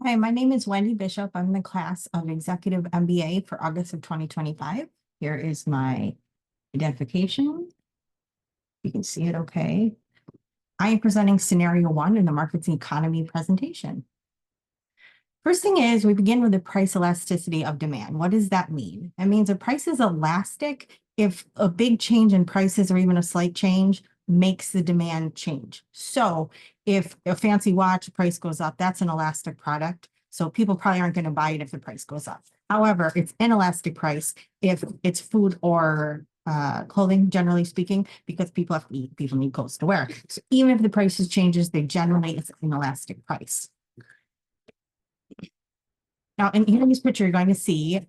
Hi, my name is Wendy Bishop. I'm in the class of Executive MBA for August of 2025. Here is my identification. You can see it okay. I am presenting scenario one in the markets and economy presentation. First thing is we begin with the price elasticity of demand. What does that mean? It means a price is elastic if a big change in prices or even a slight change makes the demand change. So if a fancy watch price goes up, that's an elastic product. So people probably aren't going to buy it if the price goes up. However, it's inelastic price if it's food or clothing, generally speaking, because people have to eat, people need clothes to wear. So even if the prices changes, they generally it's an inelastic price. Now, in this picture, you're going to see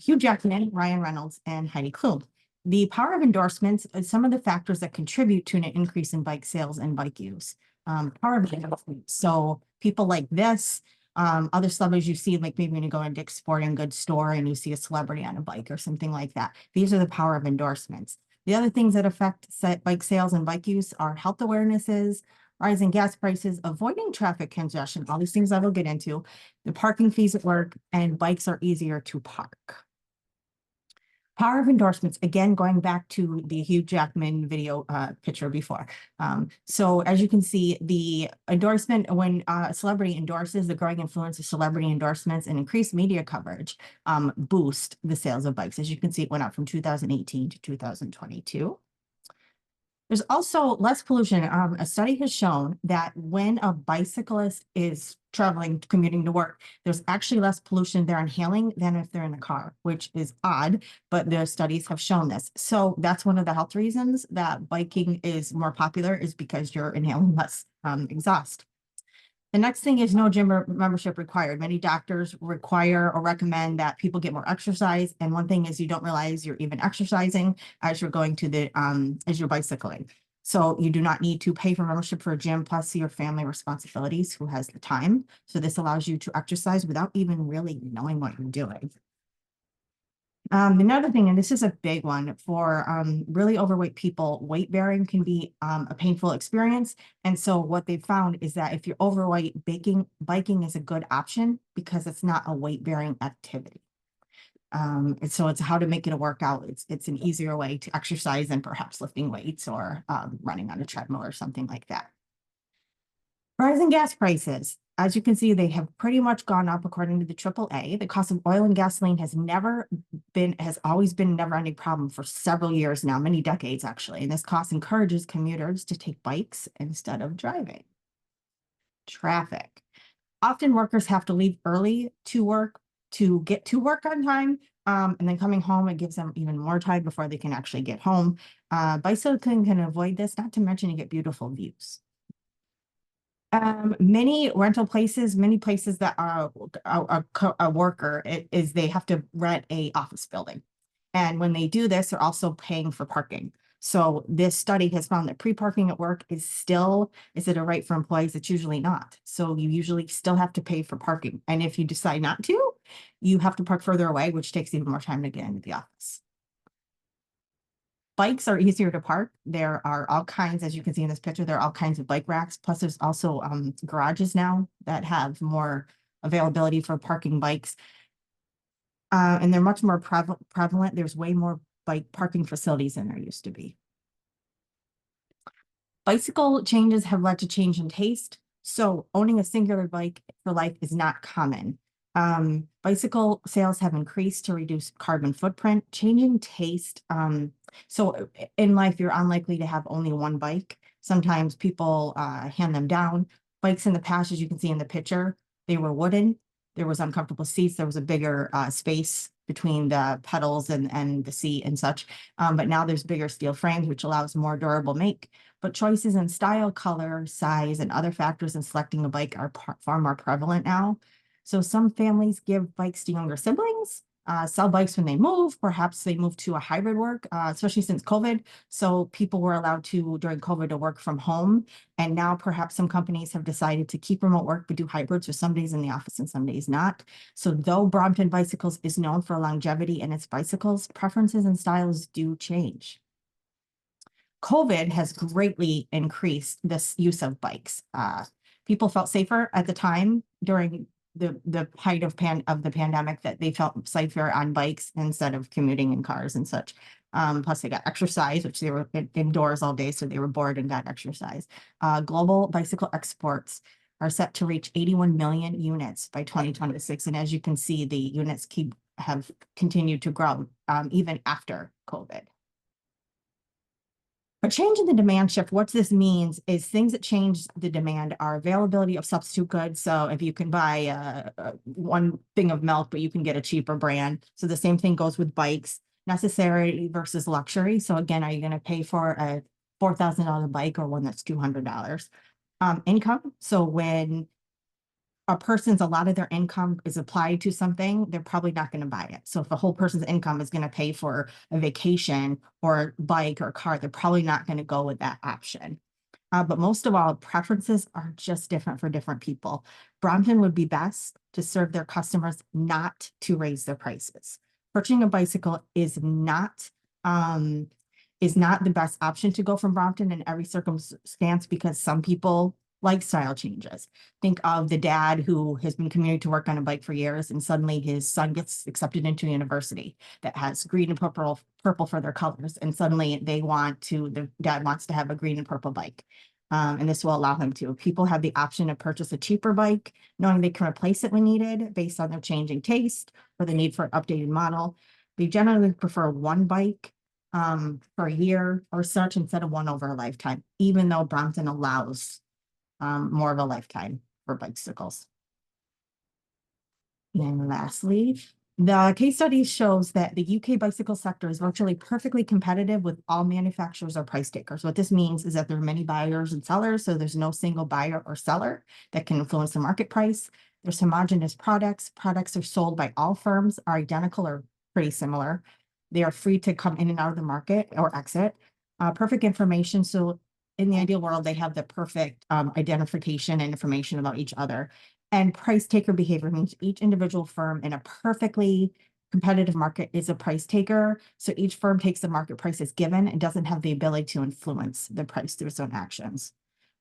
Hugh Jackman, Ryan Reynolds, and Heidi Klum. The power of endorsements is some of the factors that contribute to an increase in bike sales and bike use. Power of endorsements. So people like this, other celebrities you see, like maybe when you go into Dick's Sporting Goods store and you see a celebrity on a bike or something like that. These are the power of endorsements. The other things that affect bike sales and bike use are health awarenesses, rising gas prices, avoiding traffic congestion, all these things I will get into, the parking fees at work, and bikes are easier to park. Power of endorsements, again, going back to the Hugh Jackman video picture before. So as you can see, the endorsement, when a celebrity endorses, the growing influence of celebrity endorsements and increased media coverage boost the sales of bikes. As you can see, it went up from 2018 to 2022. There's also less pollution. A study has shown that when a bicyclist is traveling, commuting to work, there's actually less pollution they're inhaling than if they're in a car, which is odd, but the studies have shown this. So that's one of the health reasons that biking is more popular is because you're inhaling less exhaust. The next thing is no gym membership required. Many doctors require or recommend that people get more exercise. And one thing is you don't realize you're even exercising as you're going to the, as you're bicycling. So you do not need to pay for membership for a gym plus your family responsibilities, who has the time. So this allows you to exercise without even really knowing what you're doing. Another thing, and this is a big one for really overweight people, weight bearing can be a painful experience. And so what they've found is that if you're overweight, biking is a good option because it's not a weight bearing activity. And so it's how to make it a workout. It's an easier way to exercise than perhaps lifting weights or running on a treadmill or something like that. Rising gas prices. As you can see, they have pretty much gone up according to the AAA. The cost of oil and gasoline has always been a never-ending problem for several years now, many decades actually. And this cost encourages commuters to take bikes instead of driving. Traffic. Often workers have to leave early to work to get to work on time. And then coming home, it gives them even more time before they can actually get home. Bicycling can avoid this, not to mention you get beautiful views. Many rental places, many places that are a worker is they have to rent a office building. And when they do this, they're also paying for parking. So this study has found that pre-parking at work is it a right for employees? It's usually not. So you usually still have to pay for parking. And if you decide not to, you have to park further away, which takes even more time to get into the office. Bikes are easier to park. There are all kinds, as you can see in this picture, there are all kinds of bike racks. Plus there's also garages now that have more availability for parking bikes. And they're much more prevalent. There's way more bike parking facilities than there used to be. Bicycle changes have led to change in taste. So owning a singular bike for life is not common. Bicycle sales have increased to reduce carbon footprint, changing taste. So in life, you're unlikely to have only one bike. Sometimes people hand them down. Bikes in the past, as you can see in the picture, they were wooden. There was uncomfortable seats. There was a bigger space between the pedals and the seat and such. But now there's bigger steel frames, which allows more durable make. But choices in style, color, size, and other factors in selecting a bike are far more prevalent now. So some families give bikes to younger siblings, sell bikes when they move. Perhaps they move to a hybrid work, especially since COVID. So people were allowed to, during COVID, to work from home. And now perhaps some companies have decided to keep remote work, but do hybrids, or some days in the office and some days not. So though Brompton Bicycles is known for longevity in its bicycles, preferences and styles do change. COVID has greatly increased this use of bikes. People felt safer at the time during the height of the pandemic that they felt safer on bikes instead of commuting in cars and such. Plus they got exercise, which they were indoors all day, so they were bored and got exercise. Global bicycle exports are set to reach 81 million units by 2026. And as you can see, the units have continued to grow even after COVID. A change in the demand shift, what this means is things that change the demand are availability of substitute goods. So if you can buy one thing of milk, but you can get a cheaper brand. So the same thing goes with bikes, necessary versus luxury. So again, are you going to pay for a $4,000 bike or one that's $200? Income. So when a lot of their income is applied to something, they're probably not going to buy it. So if a whole person's income is going to pay for a vacation or bike or car, they're probably not going to go with that option. But most of all, preferences are just different for different people. Brompton would be best to serve their customers, not to raise their prices. Purchasing a bicycle is not the best option to go from Brompton in every circumstance because some people lifestyle changes. Think of the dad who has been commuting to work on a bike for years and suddenly his son gets accepted into a university that has green and purple for their colors. And suddenly the dad wants to have a green and purple bike. And this will allow him to. People have the option to purchase a cheaper bike, knowing they can replace it when needed based on their changing taste or the need for an updated model. They generally prefer one bike for a year or such instead of one over a lifetime, even though Brompton allows more of a lifetime for bicycles. And lastly, the case study shows that the UK bicycle sector is virtually perfectly competitive with all manufacturers or price takers. What this means is that there are many buyers and sellers, so there's no single buyer or seller that can influence the market price. There's homogeneous products. Products are sold by all firms, are identical or pretty similar. They are free to come in and out of the market or exit. Perfect information. So in the ideal world, they have the perfect identification and information about each other. And price taker behavior means each individual firm in a perfectly competitive market is a price taker. So each firm takes the market price as given and doesn't have the ability to influence the price through its own actions.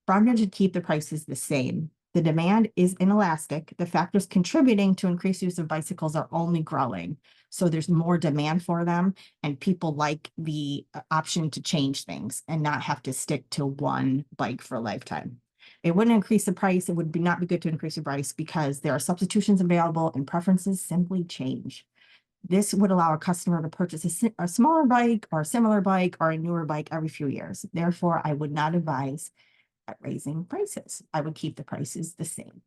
Brompton should keep the prices the same. The demand is inelastic. The factors contributing to increased use of bicycles are only growing. So there's more demand for them, and people like the option to change things and not have to stick to one bike for a lifetime. It wouldn't increase the price. It would not be good to increase the price because there are substitutions available and preferences simply change. This would allow a customer to purchase a smaller bike or a similar bike or a newer bike every few years. Therefore, I would not advise at raising prices. I would keep the prices the same.